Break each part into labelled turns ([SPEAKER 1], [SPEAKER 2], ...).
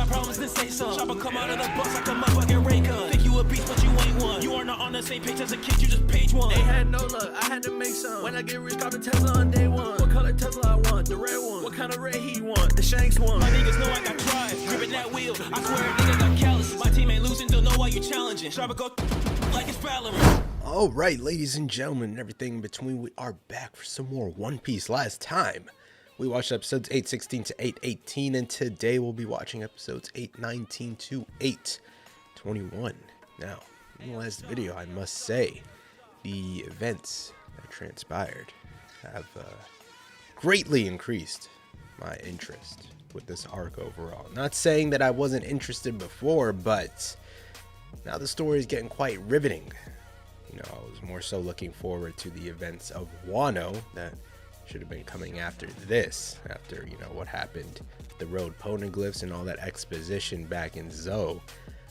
[SPEAKER 1] got problems, then say some. Chopper come out of the bus like a motherfucking ray gun. Think you a beast, but you ain't one. You are not on the same page as a kid, you just page one. Ain't had no luck, I had to make some. When I get rich, got the Tesla on day one. What color Tesla I want? The red one. What kind of red he want? The Shanks one. My niggas know I got drive, gripping that wheel. I swear a nigga got callous. My team ain't losing, don't know why you challenging. Chopper go like it's Valorant.
[SPEAKER 2] All right, ladies and gentlemen, and everything in between, we are back for some more One Piece. Last time, we watched episodes 816 to 818, and today we'll be watching episodes 819 to 821. Now, in the last video, I must say, the events that transpired have greatly increased my interest with this arc overall. Not saying that I wasn't interested before, but now the story is getting quite riveting. You know, I was more so looking forward to the events of Wano that should have been coming after this, after, you know, what happened, the road poneglyphs and all that exposition back in Zou.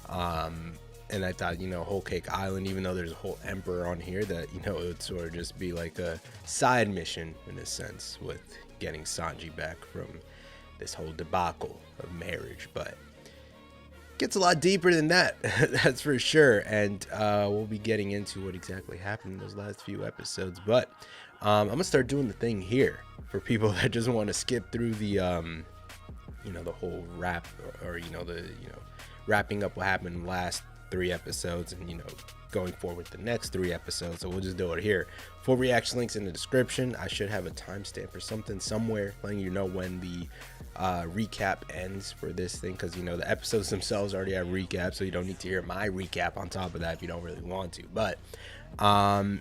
[SPEAKER 2] And I thought, you know, Whole Cake Island, even though there's a whole emperor on here, that, you know, it would sort of just be like a side mission in a sense with getting Sanji back from this whole debacle of marriage. But gets a lot deeper than that, that's for sure, and we'll be getting into what exactly happened in those last few episodes. But I'm gonna start doing the thing here for people that just want to skip through the you know, the whole wrap, or you know, the, you know, wrapping up what happened in the last 3 episodes and, you know, going forward with the next 3 episodes. So we'll just do it here. Full reaction links in the description. I should have a timestamp or something somewhere letting you know when the recap ends for this thing, because, you know, the episodes themselves already have recaps, so you don't need to hear my recap on top of that if you don't really want to. But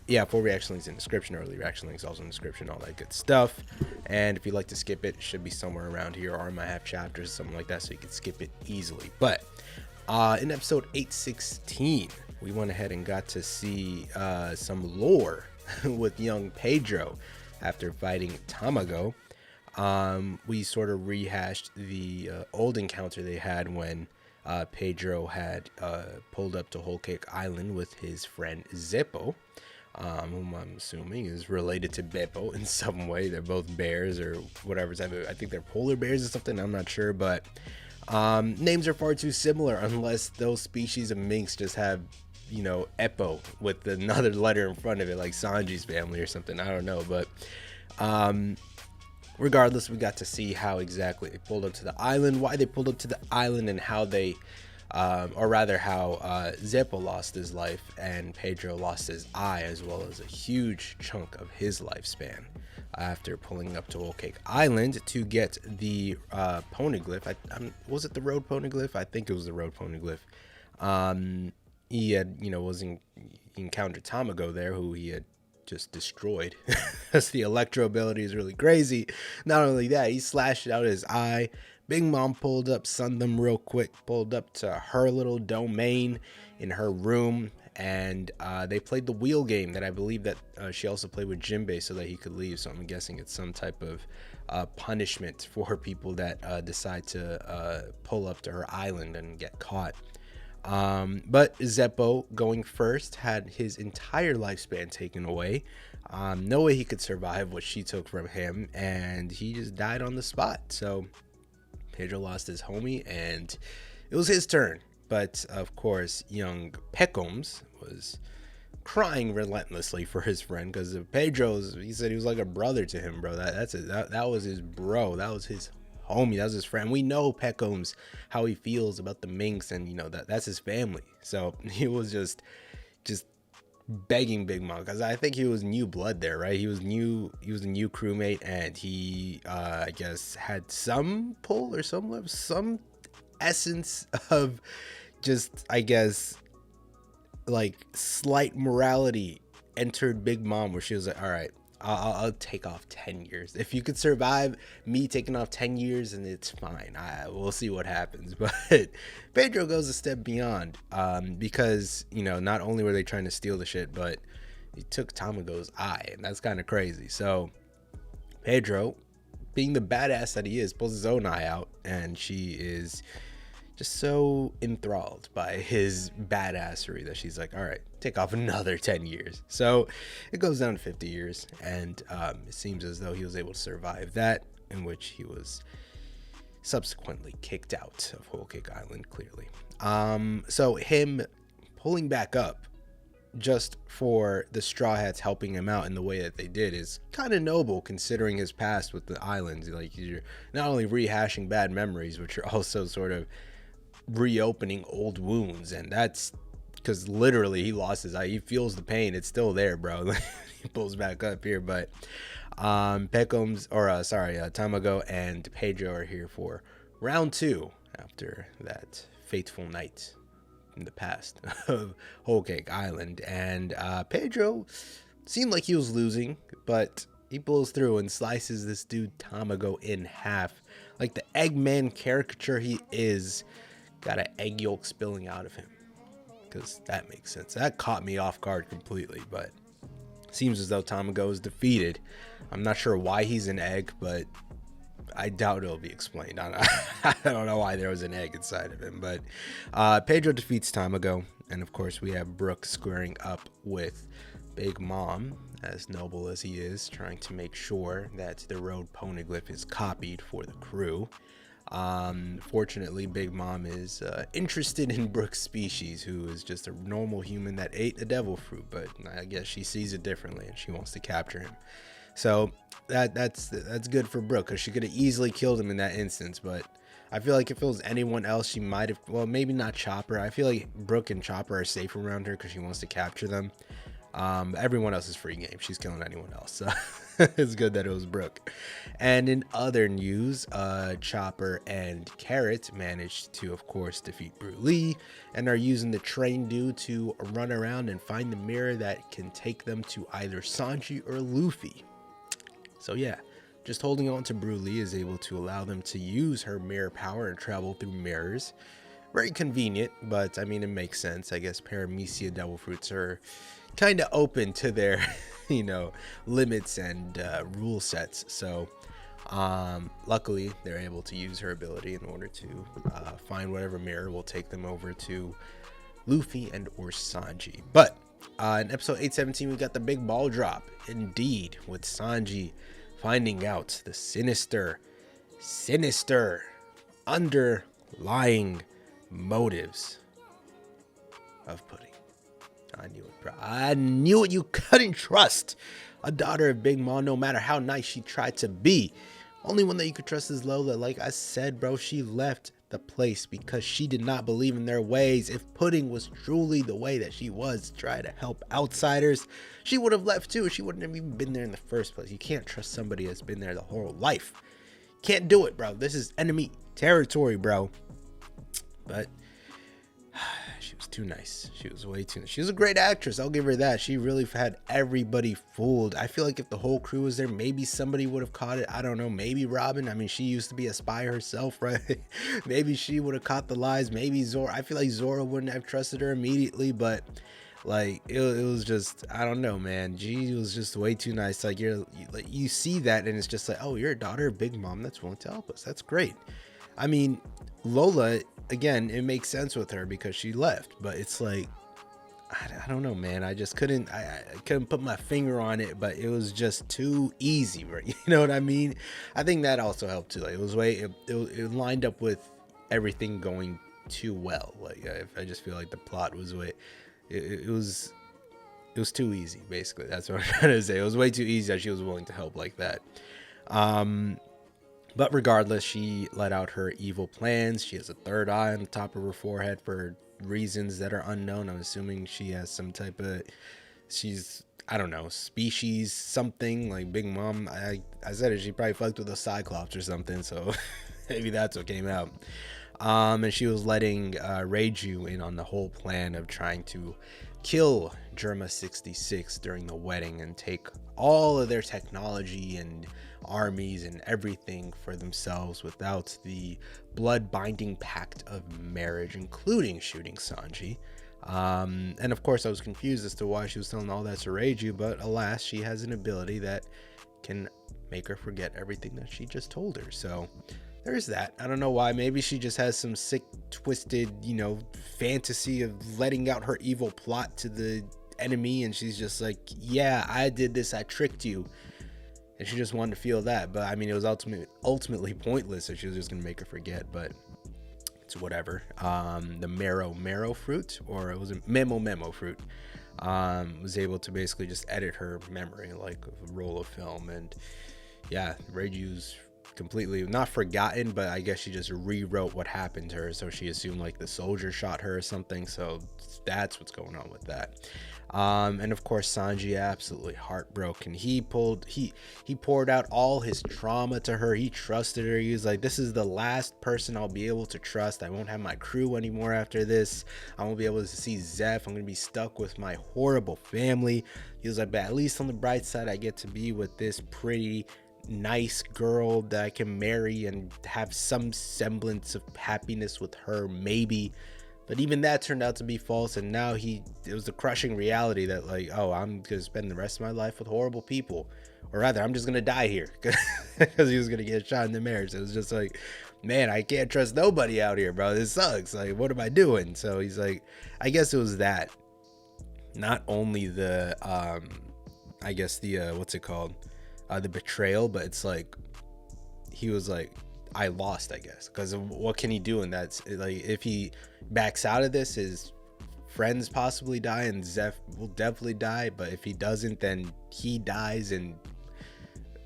[SPEAKER 2] yeah, full reaction links in the description, early reaction links also in the description, all that good stuff. And if you'd like to skip it, it should be somewhere around here, or I might have chapters, something like that, so you can skip it easily. But in episode 816, we went ahead and got to see some lore with young Pedro after fighting Tamago. We sort of rehashed the old encounter they had when Pedro had pulled up to Whole Cake Island with his friend Zeppo, whom I'm assuming is related to Beppo in some way. They're both bears or whatever. I think they're polar bears or something, I'm not sure, but names are far too similar unless those species of minks just have, you know, Eppo with another letter in front of it, like Sanji's family or something. I don't know, but regardless, we got to see how exactly they pulled up to the island, why they pulled up to the island, and how they, or rather how Zeppo lost his life and Pedro lost his eye, as well as a huge chunk of his lifespan after pulling up to Whole Cake Island to get the poneglyph. Was it the road poneglyph? I think it was the road poneglyph. He had, you know, he encountered Tamago there, who he had just destroyed. Because the electro ability is really crazy. Not only that, he slashed out his eye. Big Mom pulled up, sunned them real quick, pulled up to her little domain in her room, and they played the wheel game that I believe that she also played with Jinbei so that he could leave. So I'm guessing it's some type of punishment for people that decide to pull up to her island and get caught. But Zeppo, going first, had his entire lifespan taken away. No way he could survive what she took from him, and he just died on the spot. So Pedro lost his homie, and it was his turn. But of course, young Peckhams was crying relentlessly for his friend, because he said he was like a brother to him, bro. That was his bro. That was his homie. That was his friend. We know Peckhams, how he feels about the minks, and, you know, that's his family. So he was just begging Big Mom, because I think he was new blood there, right? He was a new crewmate, and he I guess had some pull or some essence of just, I guess, like slight morality entered Big Mom, where she was like, all right, I'll take off 10 years. If you could survive me taking off 10 years, and it's fine. We'll see what happens. But Pedro goes a step beyond, because, you know, not only were they trying to steal the shit, but he took Tamago's eye, and that's kind of crazy. So Pedro, being the badass that he is, pulls his own eye out, and she is just so enthralled by his badassery that she's like, all right, take off another 10 years. So it goes down to 50 years, and it seems as though he was able to survive that, in which he was subsequently kicked out of Whole Cake Island, clearly. So him pulling back up just for the Straw Hats helping him out in the way that they did is kind of noble, considering his past with the islands. Like, you're not only rehashing bad memories, but you're also sort of reopening old wounds. And that's because literally he lost his eye. He feels the pain. It's still there, bro. He pulls back up here. But Tamago and Pedro are here for round 2 after that fateful night in the past of Whole Cake Island. And Pedro seemed like he was losing, but he pulls through and slices this dude Tamago in half. Like the Eggman caricature he is, got an egg yolk spilling out of him, because that makes sense. That caught me off guard completely, but seems as though Tamago is defeated. I'm not sure why he's an egg, but I doubt it'll be explained. I don't know why there was an egg inside of him, but Pedro defeats Tamago, and of course we have Brook squaring up with Big Mom, as noble as he is, trying to make sure that the road poneglyph is copied for the crew. Fortunately, Big Mom is interested in Brook's species, who is just a normal human that ate the devil fruit, but I guess she sees it differently and she wants to capture him. So that's good for Brook, because she could have easily killed him in that instance, but I feel like if it was anyone else, she might have, well, maybe not Chopper. I feel like Brook and Chopper are safe around her because she wants to capture them. Everyone else is free game. She's killing anyone else. So it's good that it was Brook. And in other news, Chopper and Carrot managed to, of course, defeat Brook and are using the train dude to run around and find the mirror that can take them to either Sanji or Luffy. So yeah, just holding on to Brook is able to allow them to use her mirror power and travel through mirrors. Very convenient, but I mean, it makes sense. I guess Paramecia devil fruits are kind of open to their, limits and rule sets. So luckily, they're able to use her ability in order to find whatever mirror will take them over to Luffy and or Sanji. But in episode 817, we got the big ball drop, indeed, with Sanji finding out the sinister underlying motives of Pudding. I knew it, bro. I knew it. You couldn't trust a daughter of Big Mom, no matter how nice she tried to be. Only one that you could trust is Lola. Like I said, bro, she left the place because she did not believe in their ways. If Pudding was truly the way that she was, try to help outsiders, she would have left too. She wouldn't have even been there in the first place. You can't trust somebody that's been there the whole life. Can't do it, bro. This is enemy territory, bro. But she was too nice. She was way too nice. She was a great actress. I'll give her that. She really had everybody fooled. I feel like if the whole crew was there, maybe somebody would have caught it. I don't know. Maybe Robin. I mean, she used to be a spy herself, right? Maybe she would have caught the lies. Maybe Zora. I feel like Zora wouldn't have trusted her immediately, but like it was just, I don't know, man. She was just way too nice. Like you see that and it's just like, oh, you're a daughter of Big Mom that's willing to help us. That's great. I mean, Lola, again, it makes sense with her because she left, but it's like, I don't know, man. I just couldn't, I couldn't put my finger on it, but it was just too easy, right? You know what I mean? I think that also helped too. Like it lined up with everything going too well. Like I just feel like the plot was it was too easy, basically. That's what I'm trying to say. It was way too easy that she was willing to help like that. But regardless, she let out her evil plans. She has a third eye on the top of her forehead for reasons that are unknown. I'm assuming she has some type of, I don't know, species, something like Big Mom. I said it, she probably fucked with a Cyclops or something, so maybe that's what came out. And she was letting Reiju in on the whole plan of trying to kill Germa 66 during the wedding and take all of their technology and armies and everything for themselves without the blood binding pact of marriage, including shooting Sanji. And of course I was confused as to why she was telling all that to Reiju, but alas, she has an ability that can make her forget everything that she just told her. So there's that. I don't know why. Maybe she just has some sick, twisted, fantasy of letting out her evil plot to the enemy, and she's just like, yeah, I did this, I tricked you. and she just wanted to feel that. But I mean, it was ultimately pointless, so she was just gonna make her forget. But it's whatever. The marrow fruit, or it was a memo fruit, was able to basically just edit her memory like a roll of film. And yeah, Reiju's completely not forgotten, but I guess she just rewrote what happened to her, so she assumed like the soldier shot her or something. So that's what's going on with that. And of course Sanji absolutely heartbroken. He poured out all his trauma to her. He trusted her. He was like, this is the last person I'll be able to trust. I won't have my crew anymore after this. I won't be able to see Zeph. I'm gonna be stuck with my horrible family. He was like, but at least on the bright side, I get to be with this pretty nice girl that I can marry and have some semblance of happiness with her, maybe. But even that turned out to be false, and now it was the crushing reality that like, oh, I'm gonna spend the rest of my life with horrible people, or rather I'm just gonna die here, because he was gonna get shot in the marriage. It was just like, man, I can't trust nobody out here, bro. This sucks. Like, what am I doing? So he's like, I guess it was that, not only the I guess the what's it called, the betrayal, but it's like he was like, I lost, I guess, because what can he do? And that's like, if he backs out of this, his friends possibly die, and Zeph will definitely die. But if he doesn't, then he dies, and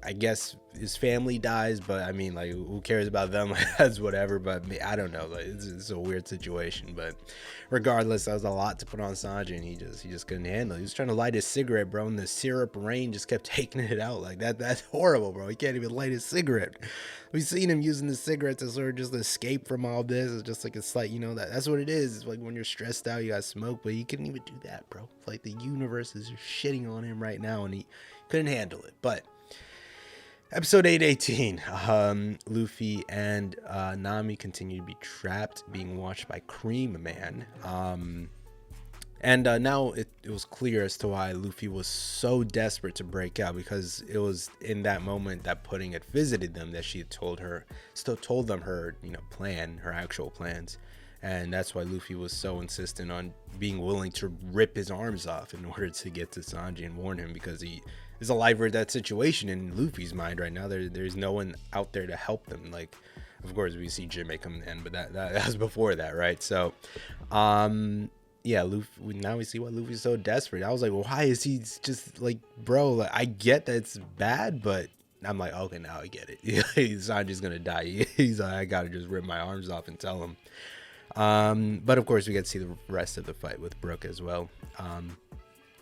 [SPEAKER 2] I guess his family dies. But I mean, like, who cares about them? That's whatever. But I don't know. Like, it's a weird situation. But regardless, that was a lot to put on Sanji, and he just couldn't handle it. He was trying to light his cigarette, bro, and the syrup rain just kept taking it out. Like, that's horrible, bro. He can't even light his cigarette. We've seen him using the cigarette to sort of just escape from all this. It's just like, it's like, you know, that's what it is. It's like when you're stressed out, you gotta smoke, but he couldn't even do that, bro. It's like the universe is just shitting on him right now, and he couldn't handle it. But episode 818, Luffy and Nami continue to be trapped, being watched by Cream Man. And now it was clear as to why Luffy was so desperate to break out, because it was in that moment that Pudding had visited them that she had told them her, you know, her actual plans. And that's why Luffy was so insistent on being willing to rip his arms off in order to get to Sanji and warn him, because he is alive with that situation in Luffy's mind right now. There's no one out there to help them. Like, of course we see Jinbei come in, but that was before that, right? So yeah, Luffy, now we see why Luffy's so desperate. I was like, well, why is he just like, bro, like, I get that it's bad, but I'm like, okay, now I get it. Sanji's gonna die. He's like, I gotta just rip my arms off and tell him. But of course we get to see the rest of the fight with Brook as well.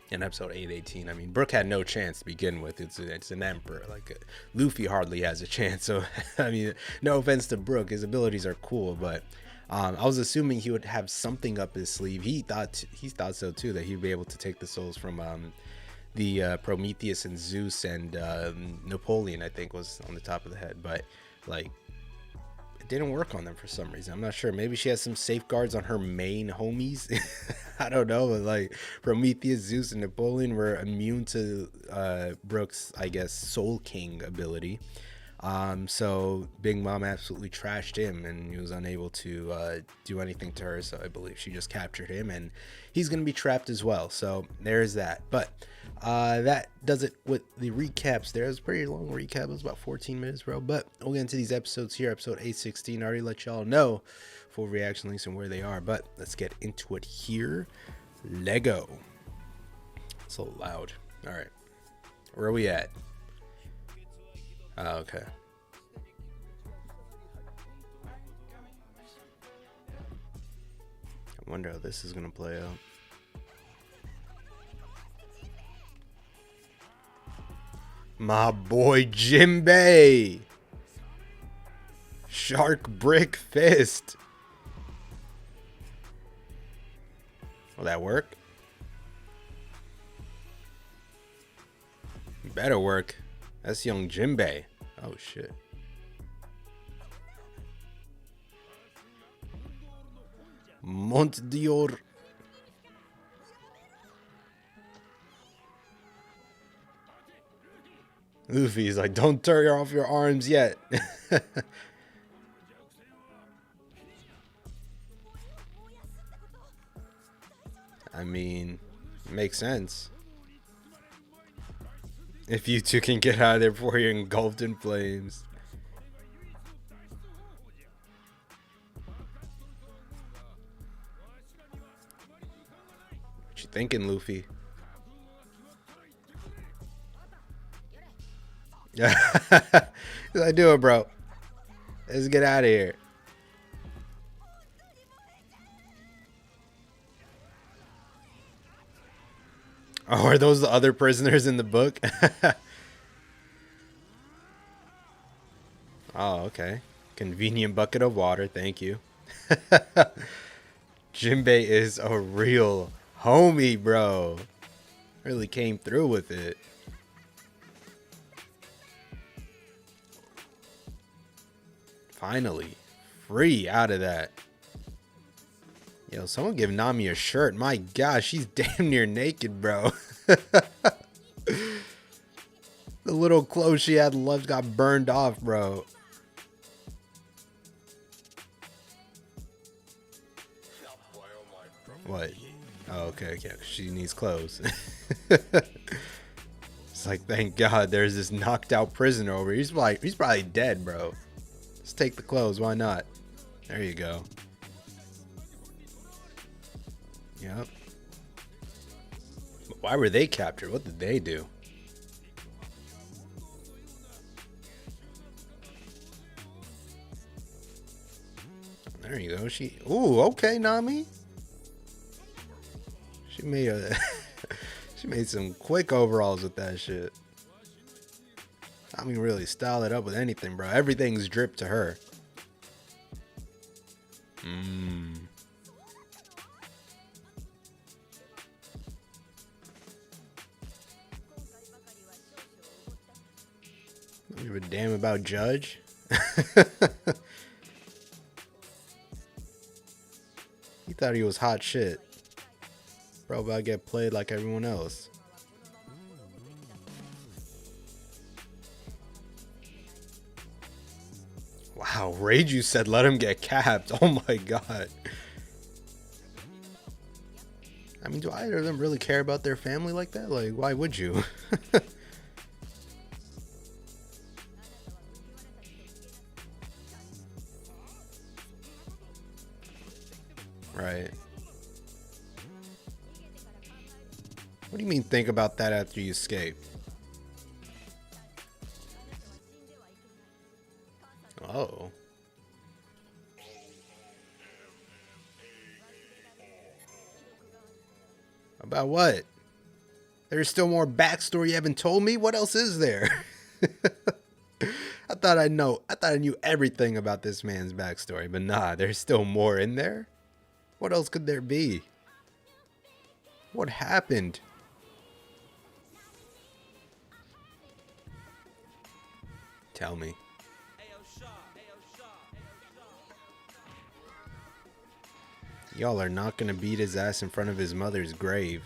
[SPEAKER 2] In episode 818, I mean, Brook had no chance to begin with. It's an emperor. Like, Luffy hardly has a chance. So I mean, no offense to Brook, his abilities are cool, but I was assuming he would have something up his sleeve. He thought so too, that he'd be able to take the souls from the Prometheus and Zeus and Napoleon, I think, was on the top of the head. But like, it didn't work on them for some reason. I'm not sure. Maybe she has some safeguards on her main homies. I don't know. But like, Prometheus, Zeus, and Napoleon were immune to Brook's, I guess, Soul King ability. So Big Mom absolutely trashed him, and he was unable to do anything to her. So I believe she just captured him, and he's gonna be trapped as well. So there's that. But that does it with the recaps. There's a pretty long recap. It was about 14 minutes, bro. But we'll get into these episodes here. Episode 816. I already let y'all know full reaction links and where they are, but let's get into it here. Lego. So loud. All right, where are we at? Oh, okay. I wonder how this is gonna play out. My boy Jinbei. Shark Brick Fist. Will that work? Better work. That's young Jinbei. Oh shit. Mont Dior. Luffy's like, don't turn off your arms yet. I mean, makes sense. If you two can get out of there before you're engulfed in flames. What you thinking, Luffy? Yeah, I do it, bro. Let's get out of here. Oh, are those the other prisoners in the book? Oh, okay. Convenient bucket of water, thank you. Jinbei is a real homie, bro. Really came through with it. Finally, free out of that. Yo, someone give Nami a shirt. My gosh, she's damn near naked, bro. The little clothes she had left got burned off, bro. What? Oh, okay, okay. She needs clothes. It's like, thank God there's this knocked out prisoner over here. He's probably dead, bro. Let's take the clothes. Why not? There you go. Yep. But why were they captured? What did they do? There you go. Ooh, okay, Nami. She made she made some quick overalls with that shit. I mean, really style it up with anything, bro. Everything's dripped to her. Don't give a damn about Judge. He thought he was hot shit. Bro, about to get played like everyone else. Wow, Reiju said let him get capped. Oh my god. I mean, do either of them really care about their family like that? Like, why would you? Right. What do you mean think about that after you escape? Oh. About what? There's still more backstory you haven't told me? What else is there? I thought I knew everything about this man's backstory, but nah, there's still more in there? What else could there be? What happened? Tell me. Y'all are not gonna beat his ass in front of his mother's grave.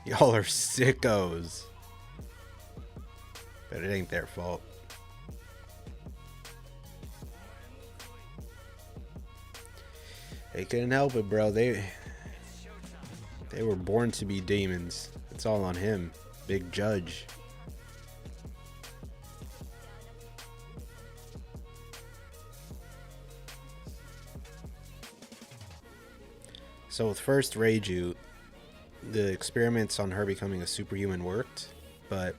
[SPEAKER 2] Y'all are sickos. But it ain't their fault. They couldn't help it, bro. They were born to be demons. It's all on him. Big Judge. So with first Reiju, the experiments on her becoming a superhuman worked, but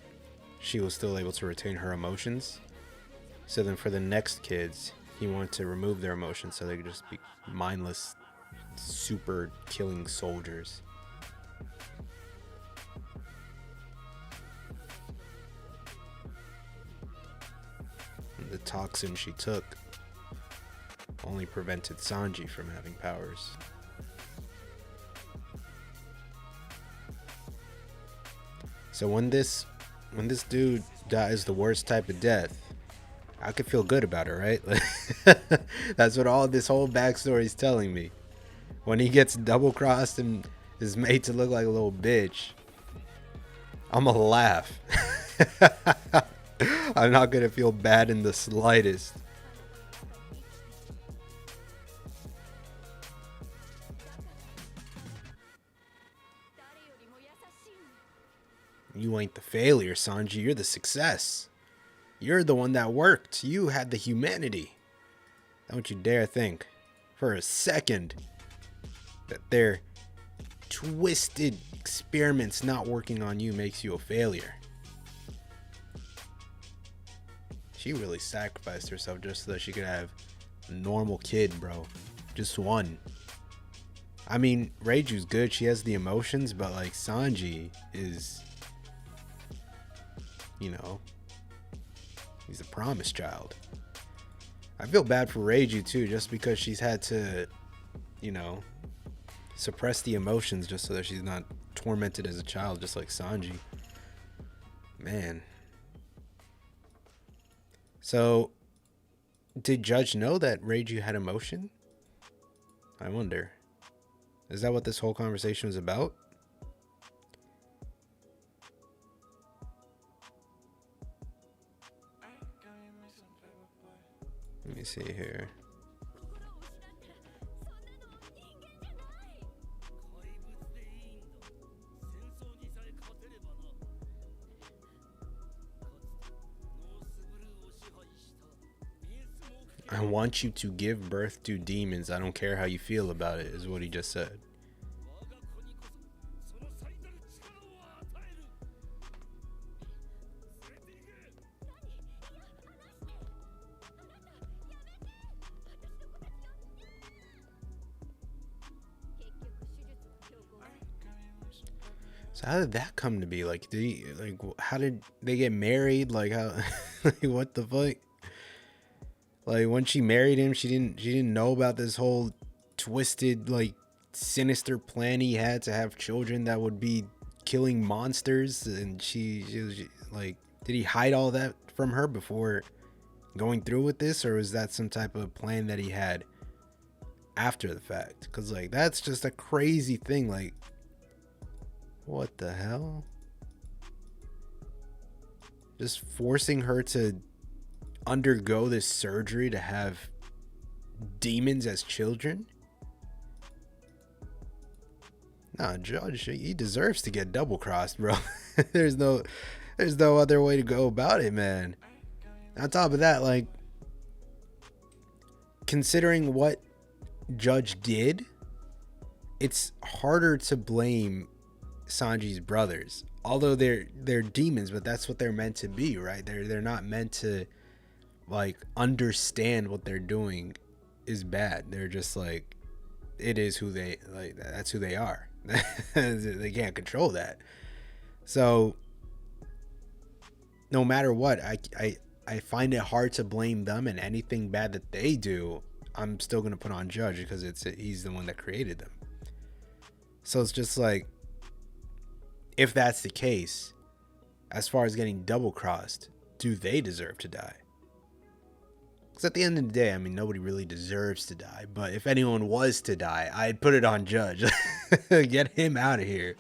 [SPEAKER 2] she was still able to retain her emotions. So then for the next kids, he wanted to remove their emotions so they could just be mindless, super killing soldiers. And the toxin she took only prevented Sanji from having powers. So when this dude dies the worst type of death, I could feel good about it, right? That's what all this whole backstory is telling me. When he gets double crossed and is made to look like a little bitch, I'm gonna laugh. I'm not gonna feel bad in the slightest. You ain't the failure, Sanji. You're the success. You're the one that worked. You had the humanity. Don't you dare think for a second that their twisted experiments not working on you makes you a failure. She really sacrificed herself just so that she could have a normal kid, bro. Just one. I mean, Reiju's good. She has the emotions, but like Sanji is, you know, he's a promised child. I feel bad for Reiju too, just because she's had to, you know, suppress the emotions just so that she's not tormented as a child, just like Sanji. Man. So, did Judge know that Reiju had emotion? I wonder. Is that what this whole conversation was about? Let me see here. I want you to give birth to demons. I don't care how you feel about it, is what he just said. So how did that come to be? Like, how did they get married? Like, how? Like, what the fuck? Like, when she married him, she didn't know about this whole twisted, like, sinister plan he had to have children that would be killing monsters. And she was like, did he hide all that from her before going through with this, or was that some type of plan that he had after the fact? Because like, that's just a crazy thing. Like, what the hell? Just forcing her to undergo this surgery to have demons as children? Nah, Judge, he deserves to get double crossed, bro. There's no other way to go about it, man. On top of that, like, considering what Judge did, it's harder to blame Sanji's brothers. Although they're demons, but that's what they're meant to be, right? They're not meant to like understand what they're doing is bad. They're just like, it is who they like, that's who they are. They can't control that. So no matter what, I find it hard to blame them, and anything bad that they do, I'm still gonna put on Judge because he's the one that created them. So it's just like, if that's the case, as far as getting double crossed, do they deserve to die? Because at the end of the day, I mean, nobody really deserves to die. But if anyone was to die, I'd put it on Judge. Get him out of here.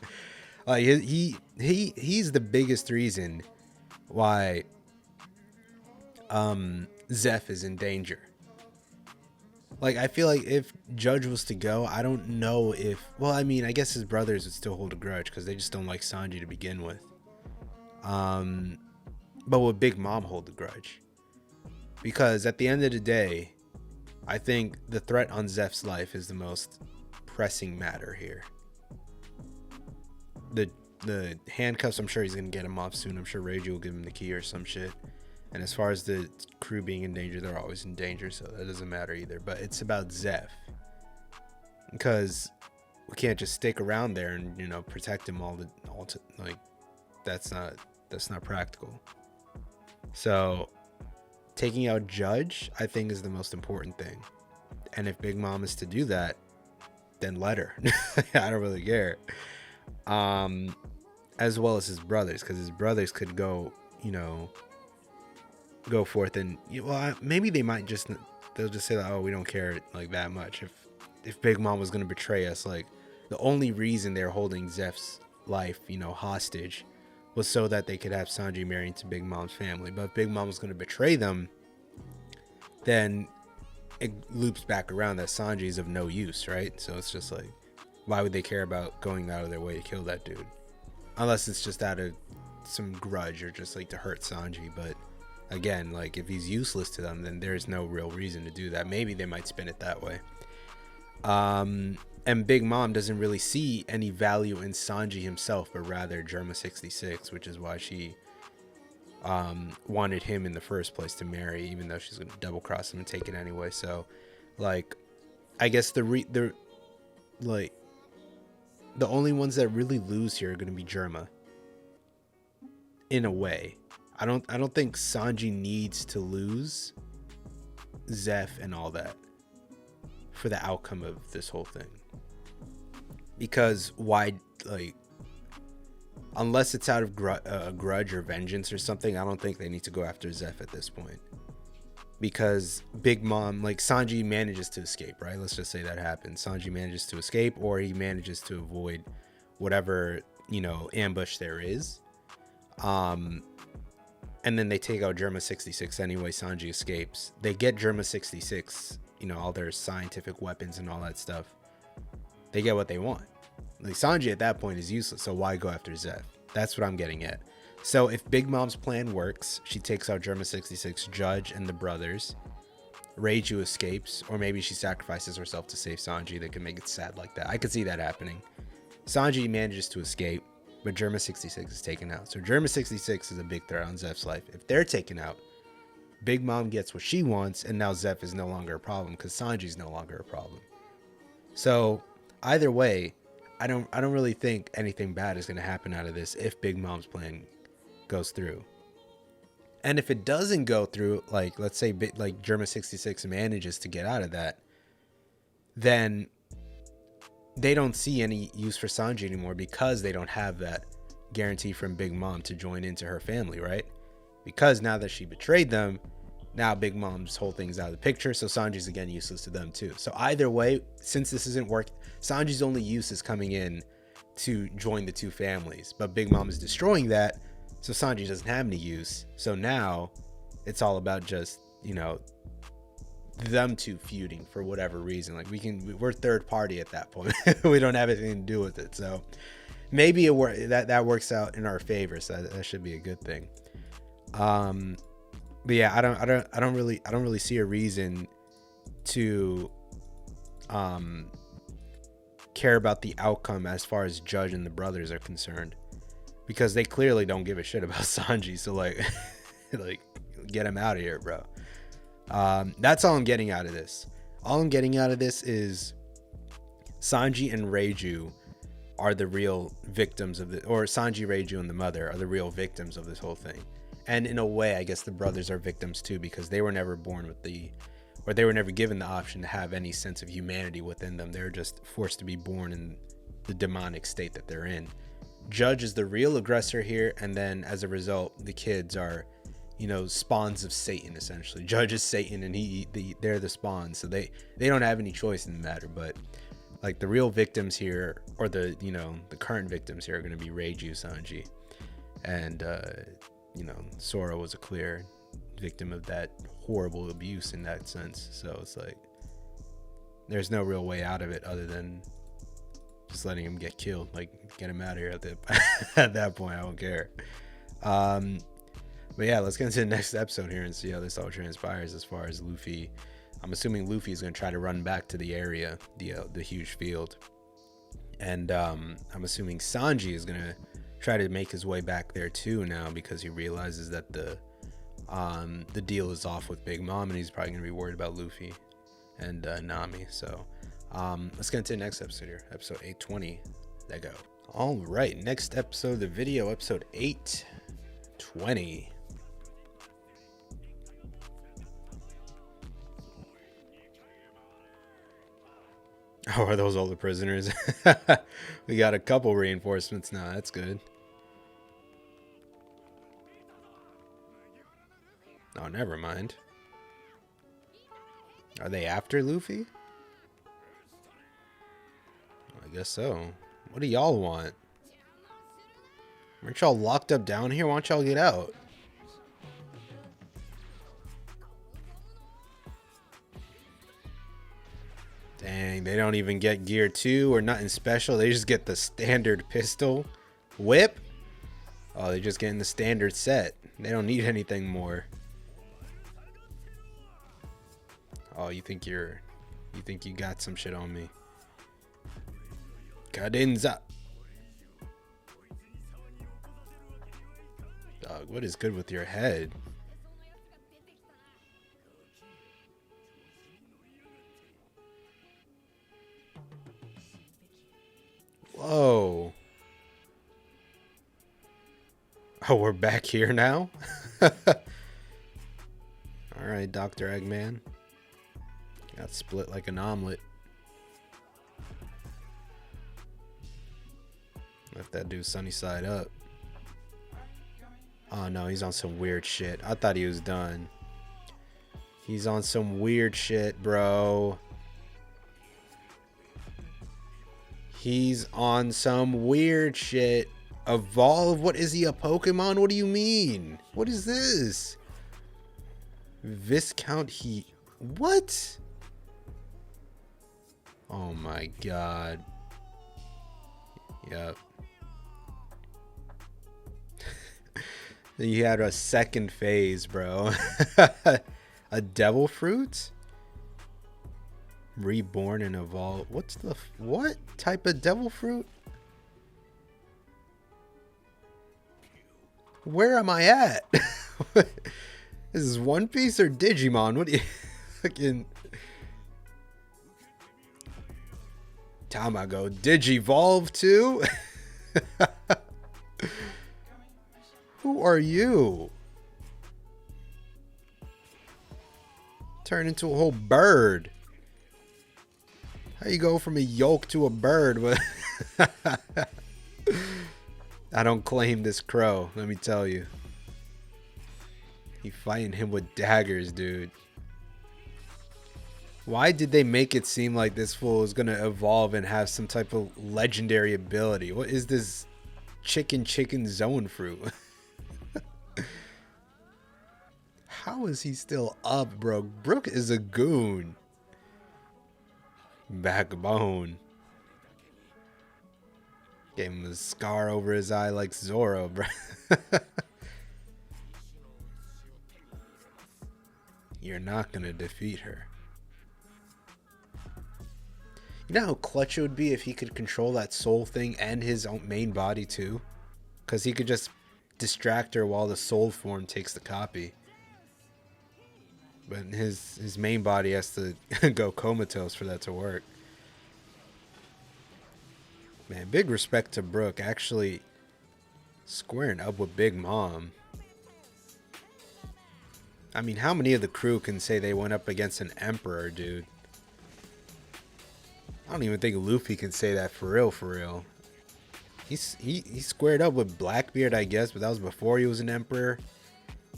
[SPEAKER 2] Like, he's the biggest reason why Zeph is in danger. Like, I feel like if Judge was to go, I don't know if... Well, I mean, I guess his brothers would still hold a grudge because they just don't like Sanji to begin with. But would Big Mom hold the grudge? Because at the end of the day, I think the threat on Zeph's life is the most pressing matter here. The handcuffs, I'm sure he's going to get him off soon. I'm sure Reiju will give him the key or some shit. And as far as the crew being in danger, they're always in danger, so that doesn't matter either. But it's about Zeph. Because we can't just stick around there and, you know, protect him like, that's not practical. So taking out Judge, I think, is the most important thing. And if Big Mom is to do that, then let her. I don't really care. As well as his brothers, because his brothers could go, you know, go forth and, well, maybe they'll just say that, oh, we don't care like that much. If Big Mom was going to betray us, like, the only reason they're holding Zeph's life, you know, hostage was so that they could have Sanji marry into Big Mom's family. But if Big Mom was going to betray them, then it loops back around that Sanji is of no use, right? So it's just like, why would they care about going out of their way to kill that dude? Unless it's just out of some grudge or just like to hurt Sanji. But again, like if he's useless to them, then there's no real reason to do that. Maybe they might spin it that way. And Big Mom doesn't really see any value in Sanji himself, but rather Germa 66, which is why she wanted him in the first place to marry, even though she's gonna double cross him and take it anyway. So like I guess the only ones that really lose here are gonna be Germa, in a way. I don't think Sanji needs to lose Zeph and all that for the outcome of this whole thing, because why, like, unless it's out of grudge or vengeance or something, I don't think they need to go after Zeph at this point, because Big Mom, like, Sanji manages to escape, right? Let's just say that happens. Sanji manages to escape, or he manages to avoid whatever, you know, ambush there is. And then they take out Germa 66 anyway. Sanji escapes. They get Germa 66, you know, all their scientific weapons and all that stuff. They get what they want. Like, Sanji at that point is useless, so why go after Zeph? That's what I'm getting at. So if Big Mom's plan works, she takes out Germa 66, Judge, and the brothers. Reiju escapes, or maybe she sacrifices herself to save Sanji. They can make it sad like that. I could see that happening. Sanji manages to escape, but Germa 66 is taken out. So Germa 66 is a big threat on Zeph's life. If they're taken out, Big Mom gets what she wants, and now Zeph is no longer a problem because Sanji's no longer a problem. So either way, I don't really think anything bad is going to happen out of this if Big Mom's plan goes through. And if it doesn't go through, like, let's say like Germa 66 manages to get out of that, then they don't see any use for Sanji anymore, because they don't have that guarantee from Big Mom to join into her family, right? Because now that she betrayed them, now Big Mom's whole thing's out of the picture, so Sanji's again useless to them too. So either way, since this isn't working, Sanji's only use is coming in to join the two families, but Big Mom is destroying that, so Sanji doesn't have any use. So now it's all about just, you know, them two feuding for whatever reason. Like, we're third party at that point. We don't have anything to do with it. So maybe that works out in our favor. So that should be a good thing. But yeah, I don't really see a reason to care about the outcome as far as Judge and the brothers are concerned, because they clearly don't give a shit about Sanji. So like like, get him out of here, bro. That's all I'm getting out of this. All I'm getting out of this is Sanji and Reiju are the real victims of or Sanji, Reiju, and the mother are the real victims of this whole thing. And in a way, I guess the brothers are victims too, because they were never born with they were never given the option to have any sense of humanity within them. They're just forced to be born in the demonic state that they're in. Judge is the real aggressor here, and then as a result, the kids are, you know, spawns of Satan, essentially. Judge is Satan, and they're the spawns, so they don't have any choice in the matter. But like, the real victims here, or the, you know, the current victims here, are going to be Reiju, Sanji, and you know, Sora was a clear victim of that horrible abuse in that sense. So it's like, there's no real way out of it other than just letting him get killed. Like, get him out of here at that point. I don't care. But yeah, let's get into the next episode here and see how this all transpires as far as Luffy. I'm assuming Luffy is going to try to run back to the area, the huge field. And I'm assuming Sanji is going to try to make his way back there too now, because he realizes that the deal is off with Big Mom, and he's probably going to be worried about Luffy and Nami. So let's get into the next episode here, episode 820. There go. All right, next episode of the video, episode 820. Oh, are those all the prisoners? We got a couple reinforcements now. That's good. Oh, never mind. Are they after Luffy? I guess so. What do y'all want? Aren't y'all locked up down here? Why don't y'all get out? Dang, they don't even get gear 2 or nothing special. They just get the standard pistol whip. Oh, they're just getting the standard set. They don't need anything more. Oh, you think you got some shit on me. Cadenza. Dog, what is good with your head? Whoa. Oh, we're back here now? Alright, Dr. Eggman. Got split like an omelet. Left that dude sunny side up. Oh no, he's on some weird shit. I thought he was done. He's on some weird shit, bro. He's on some weird shit. Evolve? What is he, a Pokemon? What do you mean? What is this? Viscount Heat. What? Oh my god. Yep. He had a second phase, bro. A devil fruit? Reborn and evolve. What's the... what type of devil fruit? Where am I at? This is One Piece or Digimon? What do you... fucking... Tamago. Digivolve too? Who are you? Turn into a whole bird. How you go from a yolk to a bird? I don't claim this crow, let me tell you. He fighting him with daggers, dude. Why did they make it seem like this fool is gonna evolve and have some type of legendary ability? What is this chicken zone fruit? How is he still up, bro? Brook is a goon. Backbone. Gave him a scar over his eye like Zoro, bro. You're not gonna defeat her. You know how clutch it would be if he could control that soul thing and his own main body too? Because he could just distract her while the soul form takes the copy. But his main body has to go comatose for that to work. Man, big respect to Brook actually squaring up with Big Mom. I mean, how many of the crew can say they went up against an emperor, dude? I don't even think Luffy can say that for real, for real. He squared up with Blackbeard, I guess, but that was before he was an emperor.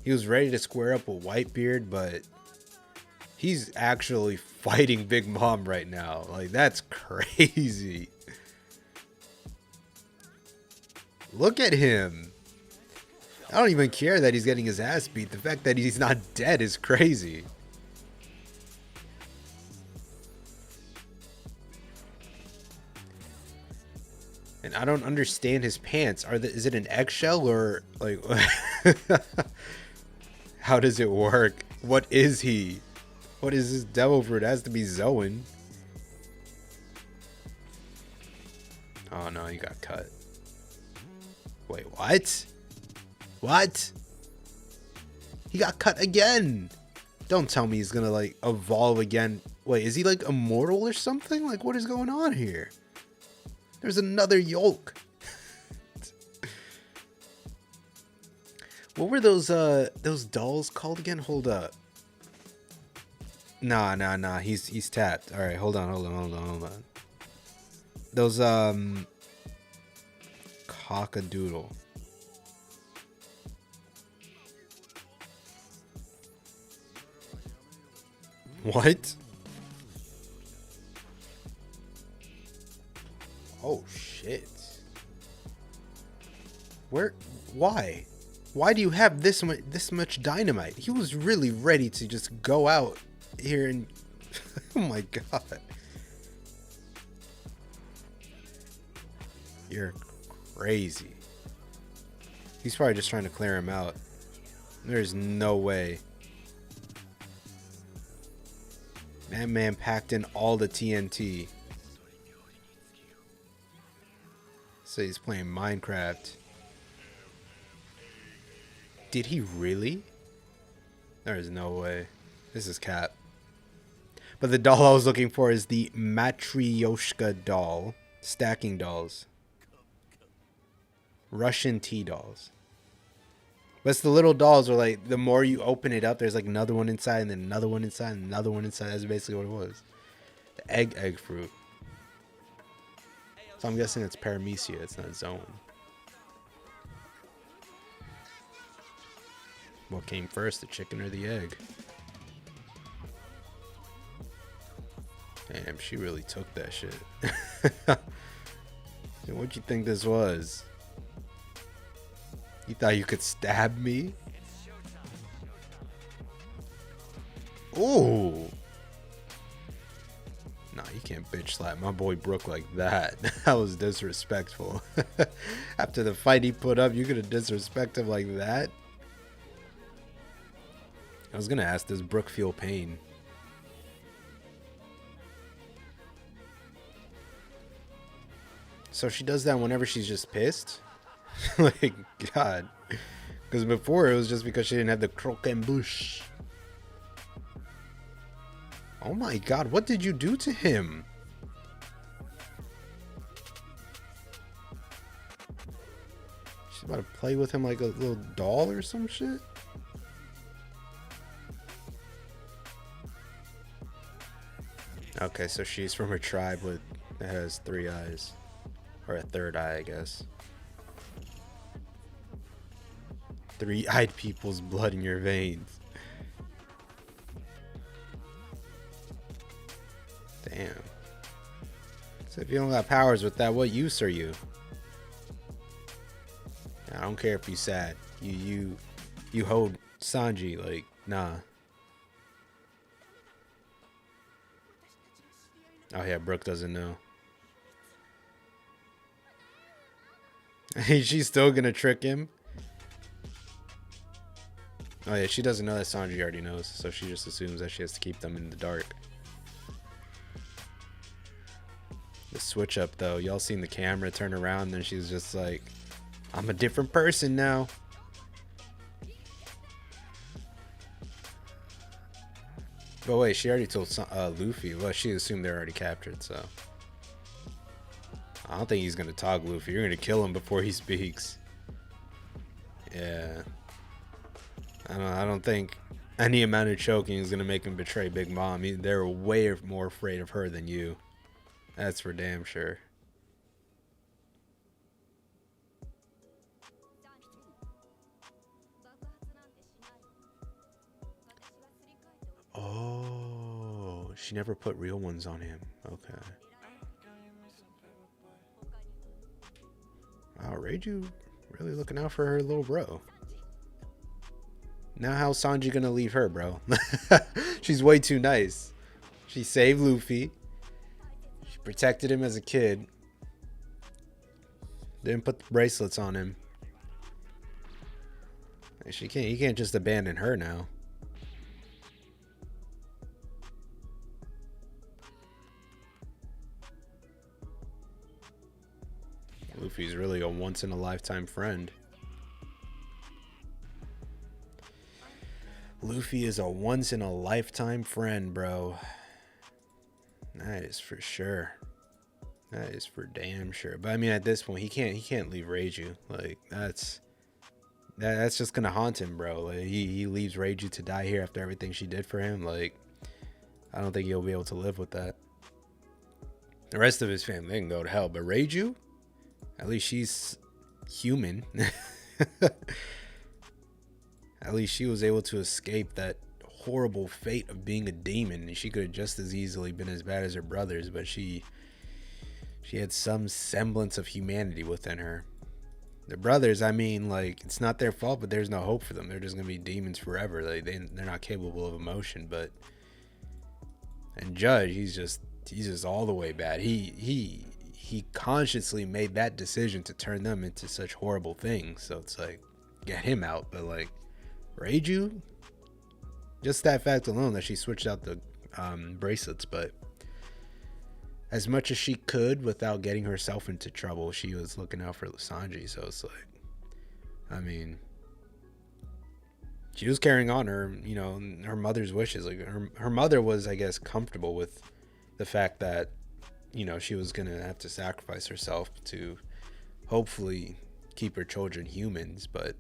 [SPEAKER 2] He was ready to square up with Whitebeard, but he's actually fighting Big Mom right now. Like, that's crazy. Look at him. I don't even care that he's getting his ass beat. The fact that he's not dead is crazy. And I don't understand his pants. Is it an eggshell or like how does it work? What is he? What is this devil fruit? It has to be Zoan. Oh no, he got cut. Wait, what? What? He got cut again. Don't tell me he's gonna like evolve again. Wait, is he like immortal or something? Like, what is going on here? There's another yolk. What were those dolls called again? Hold up. Nah. He's tapped. All right, hold on. Those cockadoodle. What? Oh shit. Where? Why? Why do you have this much dynamite? He was really ready to just go out here and oh my god. You're crazy. He's probably just trying to clear him out. There's no way. That man packed in all the TNT. So he's playing Minecraft. Did he really? There's no way. This is cap. But the doll I was looking for is the Matryoshka doll. Stacking dolls. Russian tea dolls. But it's the little dolls where, like, the more you open it up, there's like another one inside and then another one inside and another one inside. That's basically what it was. The egg fruit. So I'm guessing it's paramecia. It's not zone. What came first, the chicken or the egg? Damn, she really took that shit. What'd you think this was? You thought you could stab me? Ooh. Nah, you can't bitch slap my boy Brook like that. That was disrespectful. After the fight he put up, you gonna disrespect him like that? I was gonna ask, does Brook feel pain? So she does that whenever she's just pissed? Like, God. Because before it was just because she didn't have the croquembouche. Oh my God, what did you do to him? She's about to play with him like a little doll or some shit? Okay, so she's from a tribe that has 3 eyes. Or a 3rd eye, I guess. 3-eyed people's blood in your veins. Damn. So if you don't got powers with that, what use are you? I don't care if you sad. You hold Sanji, like, nah. Oh yeah, Brook doesn't know. She's still gonna trick him. Oh yeah, she doesn't know that Sanji already knows, so she just assumes that she has to keep them in the dark. The switch up though, y'all seen the camera turn around and then she's just like, I'm a different person now. But wait, she already told Luffy. Well, she assumed they're already captured, so I don't think he's gonna talk Luffy. You're gonna kill him before he speaks. Yeah. I don't think any amount of choking is gonna make him betray Big Mom. They're way more afraid of her than you. That's for damn sure. Oh, she never put real ones on him. Okay. Wow, Reiju really looking out for her little bro. Now how's Sanji gonna leave her, bro? She's way too nice. She saved Luffy. She protected him as a kid. Didn't put the bracelets on him. He can't just abandon her now. Luffy's really a once-in-a-lifetime friend. Luffy is a once-in-a-lifetime friend, bro. That is for sure. That is for damn sure. But I mean, at this point, he can't leave Reiju. Like, that's just gonna haunt him, bro. Like, he leaves Reiju to die here after everything she did for him. Like, I don't think he'll be able to live with that. The rest of his family, they can go to hell, but Reiju, at least she's human. At least she was able to escape that horrible fate of being a demon. And she could have just as easily been as bad as her brothers, but she had some semblance of humanity within her. The brothers, I mean, like, it's not their fault, but there's no hope for them. They're just gonna be demons forever. Like, they're not capable of emotion. But and Judge, he's just all the way bad. He consciously made that decision to turn them into such horrible things. So it's like, get him out. But like Reiju, just that fact alone that she switched out the bracelets, but as much as she could without getting herself into trouble, she was looking out for Sanji. So it's like, I mean, she was carrying on her, you know, her mother's wishes. Like her mother was, I guess, comfortable with the fact that, you know, she was gonna have to sacrifice herself to hopefully keep her children humans, but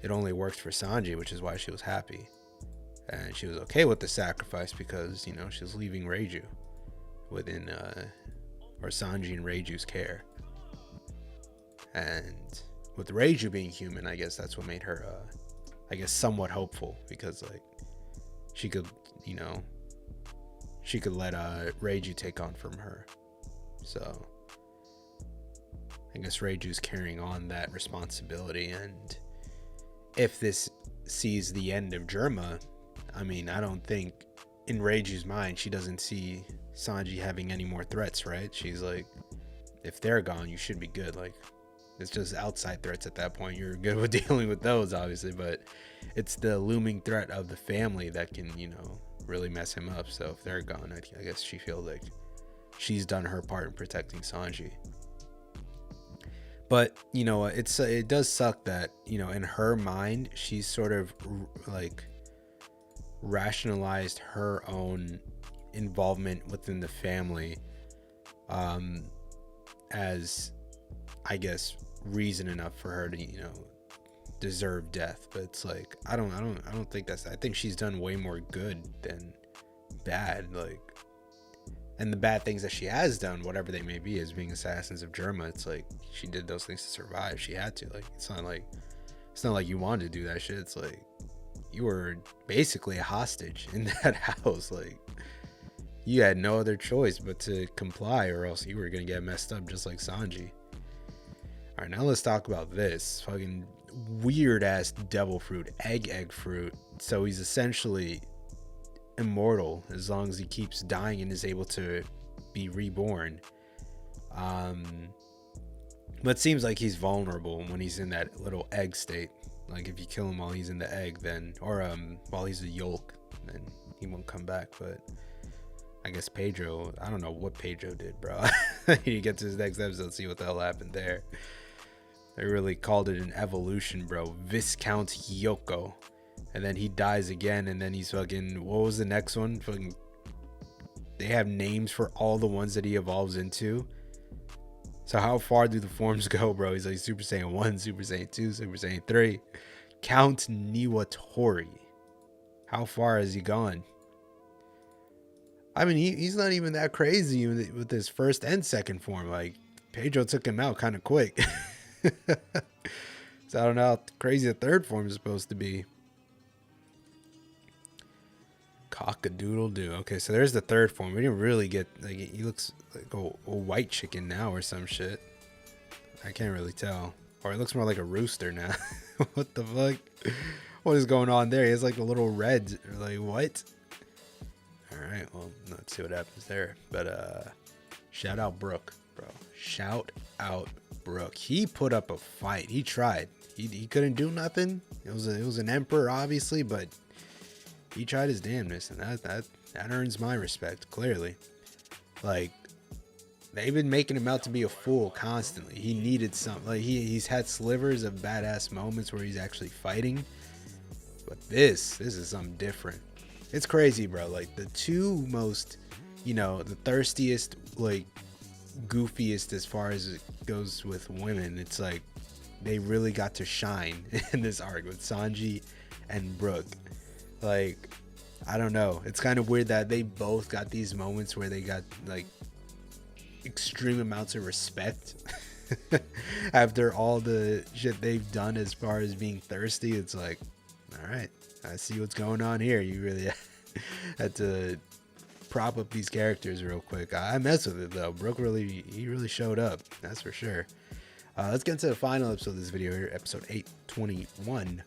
[SPEAKER 2] it only worked for Sanji, which is why she was happy. And she was okay with the sacrifice because, you know, she was leaving Reiju within or Sanji and Reiju's care. And with Reiju being human, I guess that's what made her I guess somewhat hopeful, because like she could, you know, she could let Reiju take on from her. So I guess Reiju's carrying on that responsibility, and if this sees the end of Germa, I mean, I don't think in Reiju's mind she doesn't see Sanji having any more threats, right? She's like, if they're gone, you should be good. Like, it's just outside threats at that point. You're good with dealing with those, obviously, but it's the looming threat of the family that can, you know, really mess him up. So if they're gone, I guess she feels like she's done her part in protecting Sanji. But, you know, it does suck that, you know, in her mind, she's sort of like rationalized her own involvement within the family as, I guess, reason enough for her to, you know, deserve death. But it's like, I don't think that's, I think she's done way more good than bad. Like, and the bad things that she has done, whatever they may be, as being assassins of Germa, it's like she did those things to survive. She had to. Like, it's not like you wanted to do that shit. It's like you were basically a hostage in that house. Like, you had no other choice but to comply, or else you were gonna get messed up just like Sanji. All right, now let's talk about this fucking weird ass devil fruit, egg fruit. So he's essentially immortal as long as he keeps dying and is able to be reborn. But it seems like he's vulnerable when he's in that little egg state. Like, if you kill him while he's in the egg, then, or while he's a yolk, then he won't come back. But I guess Pedro, I don't know what Pedro did, bro. He gets to his next episode, see what the hell happened there. They really called it an evolution, bro. Viscount Hyoko. And then he dies again, and then he's fucking, what was the next one? Fucking, they have names for all the ones that he evolves into. So how far do the forms go, bro? He's like Super Saiyan 1, Super Saiyan 2, Super Saiyan 3. Count Niwatori. How far has he gone? I mean, he's not even that crazy with his first and second form. Like, Pedro took him out kind of quick. So I don't know how crazy the third form is supposed to be. Cock-a-doodle-doo. Okay, so there's the third form. We didn't really get, like, he looks like a white chicken now or some shit. I can't really tell. Or it looks more like a rooster now. What the fuck? What is going on there? He has like a little red. Like, what? Alright, well, let's see what happens there. But shout out Brook, bro. Shout out Brook. He put up a fight. He tried. He couldn't do nothing. It was an emperor, obviously, but he tried his damnedest, and that earns my respect, clearly. Like, they've been making him out to be a fool constantly. He needed something. Like, he's had slivers of badass moments where he's actually fighting, but this is something different. It's crazy, bro. Like, the two most, you know, the thirstiest, like, goofiest as far as it goes with women, it's like they really got to shine in this arc with Sanji and Brook. Like, I don't know, it's kind of weird that they both got these moments where they got like extreme amounts of respect after all the shit they've done as far as being thirsty. It's like, all right, I see what's going on here. You really had to prop up these characters real quick. I mess with it though. Brook he really showed up, that's for sure. Let's get into the final episode of this video here, episode 821.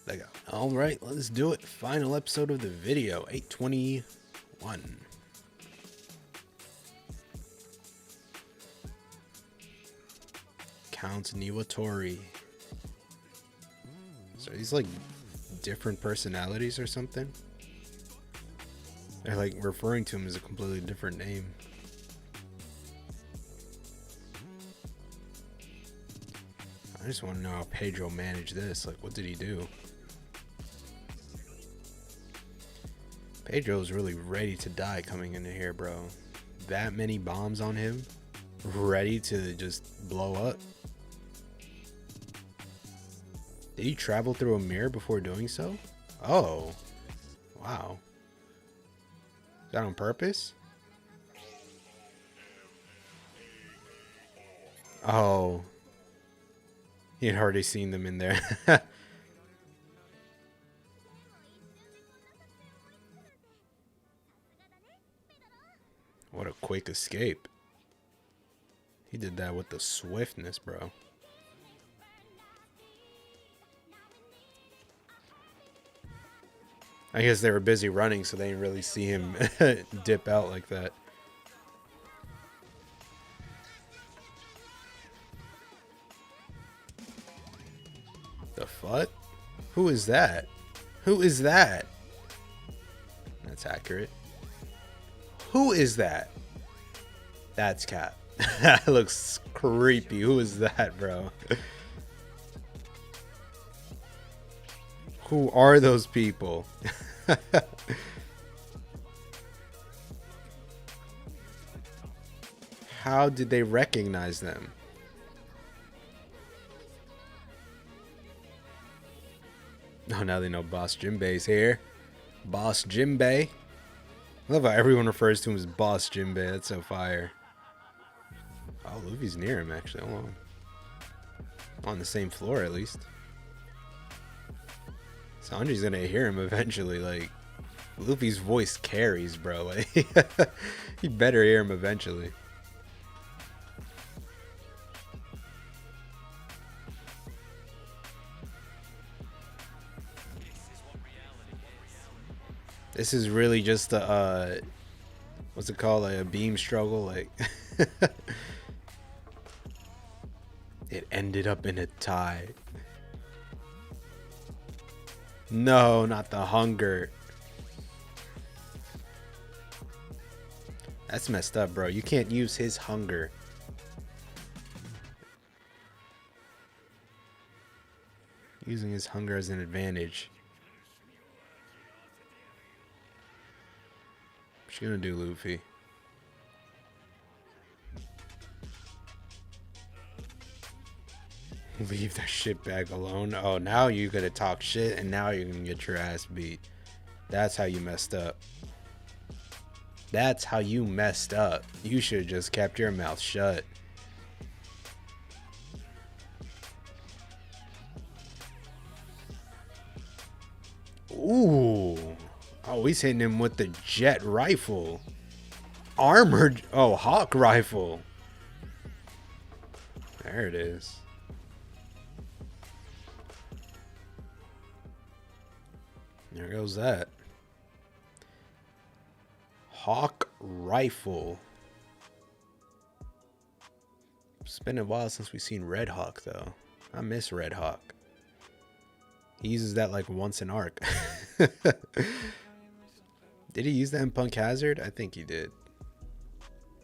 [SPEAKER 2] There you go. All right, let's do it. Final episode of the video, 821. Count Niwatori. He's like different personalities or something. They're like referring to him as a completely different name. I just want to know how Pedro managed this. Like, what did he do? Pedro's really ready to die coming into here, bro. That many bombs on him, ready to just blow up. Did he travel through a mirror before doing so? Oh, wow. Is that on purpose? Oh, he had already seen them in there. What a quick escape. He did that with the swiftness, bro. I guess they were busy running, so they didn't really see him dip out like that. The fuck? Who is that? Who is that? That's accurate. Who is that? That's Cap. That looks creepy. Who is that, bro? Who are those people? How did they recognize them? Oh, now they know Boss Jinbei's here. Boss Jinbei. I love how everyone refers to him as Boss Jinbei. That's so fire. Oh, Luffy's near him, actually. Hold on the same floor, at least. Sanji's gonna hear him eventually. Like, Luffy's voice carries, bro. Like, you better hear him eventually. This is really just a, what's it called? Like a beam struggle. Like, it ended up in a tie. No, not the hunger. That's messed up, bro. You can't use his hunger. Using his hunger as an advantage. What you gonna do, Luffy? Leave that shit bag alone. Oh, now you're gonna talk shit and now you're gonna get your ass beat. That's how you messed up. That's how you messed up. You should have just kept your mouth shut. Ooh. Oh, he's hitting him with the jet rifle. Armored. Oh, hawk rifle. There it is. There goes that. Hawk rifle. It's been a while since we've seen Red Hawk, though. I miss Red Hawk. He uses that like once an arc. Did he use that in Punk Hazard? I think he did.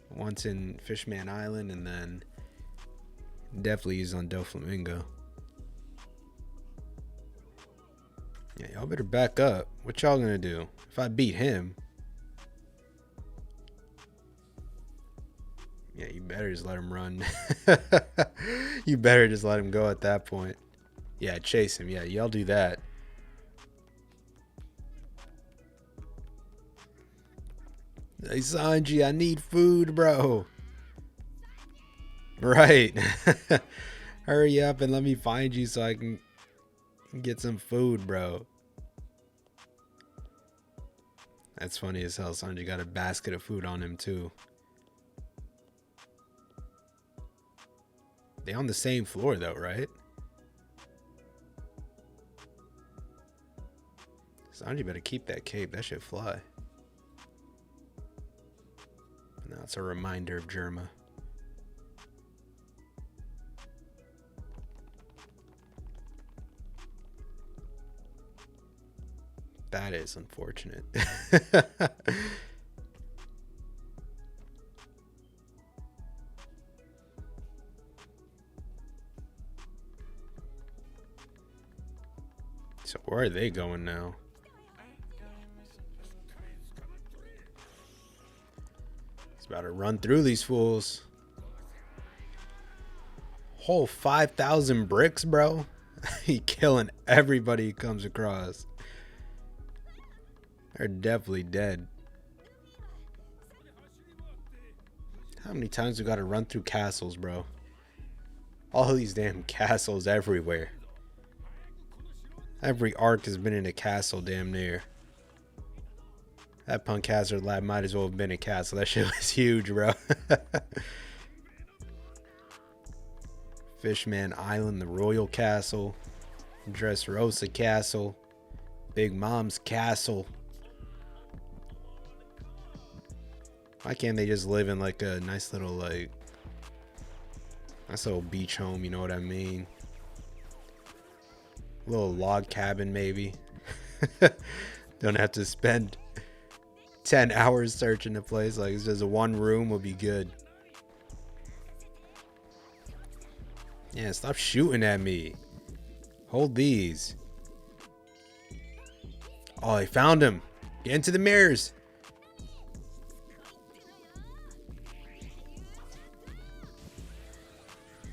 [SPEAKER 2] Once in Fishman Island, and then definitely used on Doflamingo. Yeah, y'all better back up. What y'all gonna do? If I beat him... Yeah, you better just let him run. You better just let him go at that point. Yeah, chase him. Yeah, y'all do that. Hey, Sanji, I need food, bro. Right. Hurry up and let me find you so I can get some food, bro. That's funny as hell. Sanji got a basket of food on him, too. They on the same floor, though, right? Sanji better keep that cape. That should fly. Now it's a reminder of Germa. That is unfortunate. So where are they going now? He's about to run through these fools. Whole 5,000 bricks, bro. He killing everybody he comes across. They're definitely dead. How many times we gotta run through castles, bro? All these damn castles everywhere. Every arc has been in a castle damn near. That Punk Hazard Lab might as well have been a castle. That shit was huge, bro. Fishman Island, the Royal Castle, Dressrosa Castle, Big Mom's Castle. Why can't they just live in like a nice little beach home, you know what I mean? Little log cabin maybe. Don't have to spend 10 hours searching the place. Like it's just a one room would be good. Yeah, stop shooting at me. Hold these. Oh, I found him. Get into the mirrors.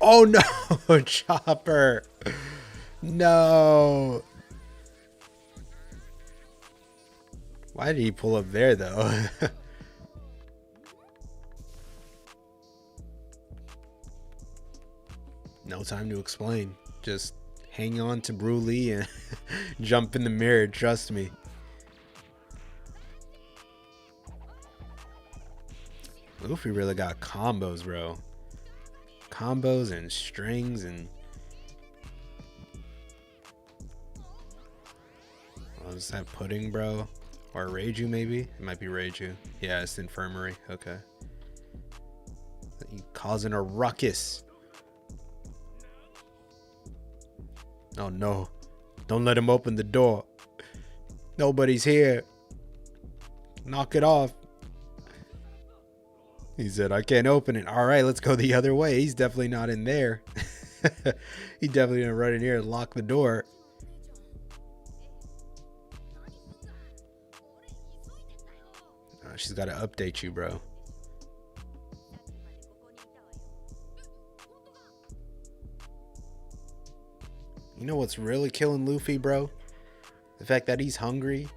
[SPEAKER 2] Oh no, Chopper. No. Why did he pull up there though? No time to explain. Just hang on to Broly and jump in the mirror. Trust me. Luffy really got combos, bro. Combos and strings and... What was that, pudding, bro? Or Reiju, maybe? It might be Reiju. Yeah, it's the infirmary. Okay. You causing a ruckus. Oh no. Don't let him open the door. Nobody's here. Knock it off. He said, I can't open it. All right, let's go the other way. He's definitely not in there. He definitely gonna run in here and lock the door. Oh, she's got to update you, bro. You know what's really killing Luffy, bro? The fact that he's hungry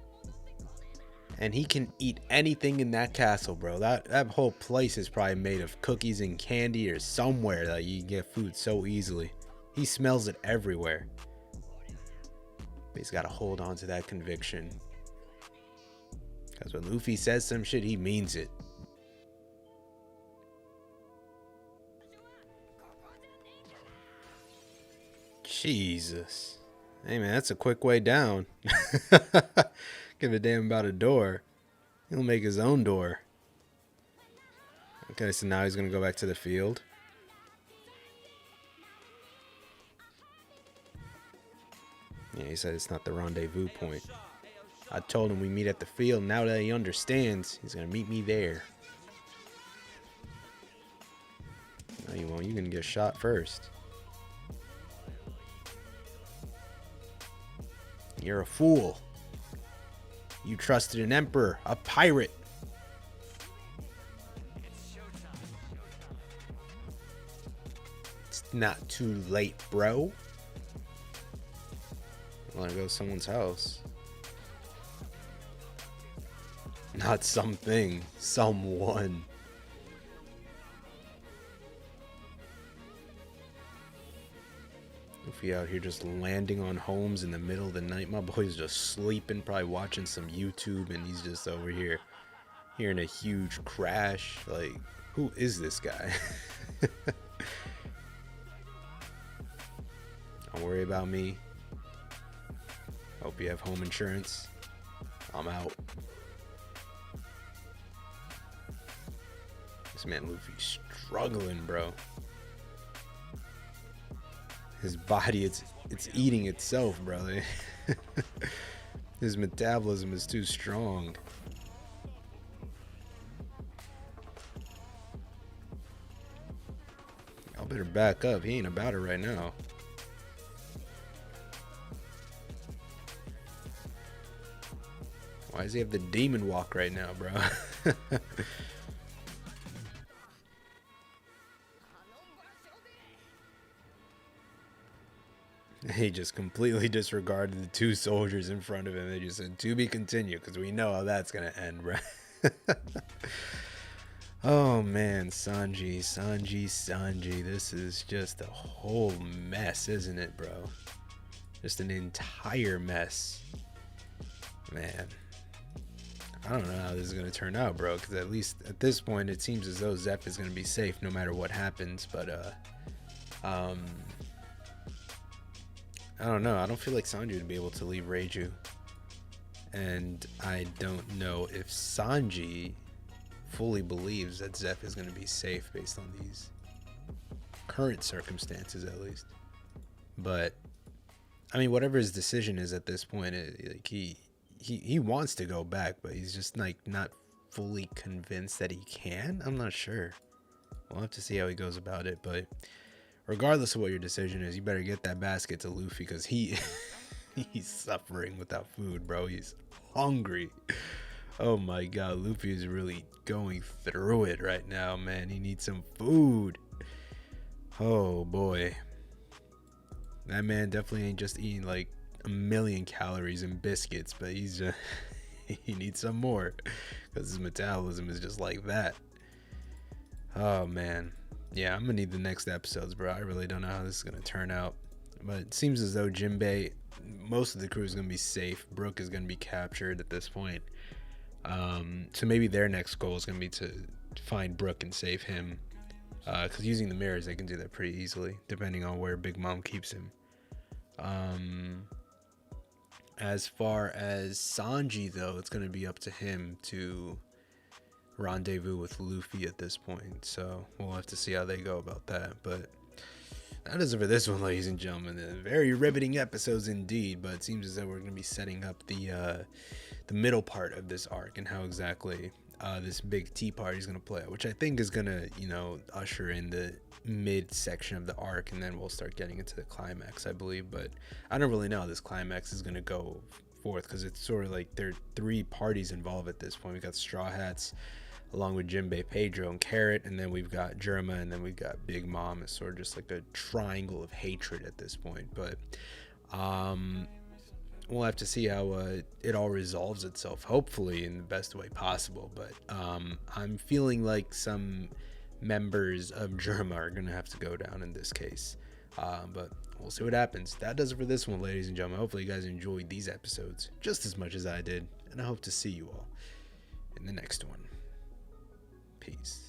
[SPEAKER 2] and he can eat anything in that castle, bro. That whole place is probably made of cookies and candy or somewhere that you can get food so easily. He smells it everywhere. But he's got to hold on to that conviction. Because when Luffy says some shit, he means it. Jesus. Hey man, that's a quick way down. Give a damn about a door. He'll make his own door. Okay, so now he's gonna go back to the field. Yeah, he said it's not the rendezvous point. I told him we meet at the field. Now that he understands, he's gonna meet me there. No, you won't. You're gonna get shot first. You're a fool. You trusted an emperor, a pirate. It's not too late, bro. I want to go to someone's house. Not something, someone. Luffy out here just landing on homes in the middle of the night. My boy's just sleeping, probably watching some YouTube, and he's just over here hearing a huge crash. Like, who is this guy? Don't worry about me. Hope you have home insurance. I'm out. This man Luffy's struggling, bro. His body, it's eating itself, brother. His metabolism is too strong. Y'all better back up. He ain't about it right now. Why does he have the demon walk right now, bro? He just completely disregarded the two soldiers in front of him. They just said, to be continued, because we know how that's going to end, bro. Oh, man. Sanji. This is just a whole mess, isn't it, bro? Just an entire mess. Man. I don't know how this is going to turn out, bro, because at least at this point, it seems as though Zeph is going to be safe no matter what happens, but, I don't know. I don't feel like Sanji would be able to leave Reiju. And I don't know if Sanji fully believes that Zeph is going to be safe based on these current circumstances, at least. But, I mean, whatever his decision is at this point, like he wants to go back, but he's just like not fully convinced that he can. I'm not sure. We'll have to see how he goes about it, but regardless of what your decision is, you better get that basket to Luffy, because he's suffering without food, bro. He's hungry. Oh my god, Luffy is really going through it right now, man. He needs some food. Oh boy. That man definitely ain't just eating like a million calories and biscuits, but he's he needs some more, because his metabolism is just like that. Oh man. Yeah, I'm gonna need the next episodes, bro. I really don't know how this is gonna turn out, but it seems as though Jinbei, most of the crew is gonna be safe. Brook is gonna be captured at this point, so maybe their next goal is gonna be to find Brook and save him, because using the mirrors they can do that pretty easily, depending on where Big Mom keeps him. As far as Sanji, though, it's gonna be up to him to rendezvous with Luffy at this point, so we'll have to see how they go about that. But that is it for this one, ladies and gentlemen. Very riveting episodes indeed, but it seems as though we're going to be setting up the middle part of this arc and how exactly this big tea party is going to play out, which I think is going to, you know, usher in the mid section of the arc, and then we'll start getting into the climax, I believe. But I don't really know how this climax is going to go forth, because it's sort of like there are three parties involved at this point. We got Straw Hats along with Jinbei, Pedro, and Carrot, and then we've got Germa, and then we've got Big Mom. It's sort of just like a triangle of hatred at this point. But we'll have to see how it all resolves itself, hopefully in the best way possible. But I'm feeling like some members of Germa are going to have to go down in this case. But we'll see what happens. That does it for this one, ladies and gentlemen. Hopefully you guys enjoyed these episodes just as much as I did, and I hope to see you all in the next one. Peace.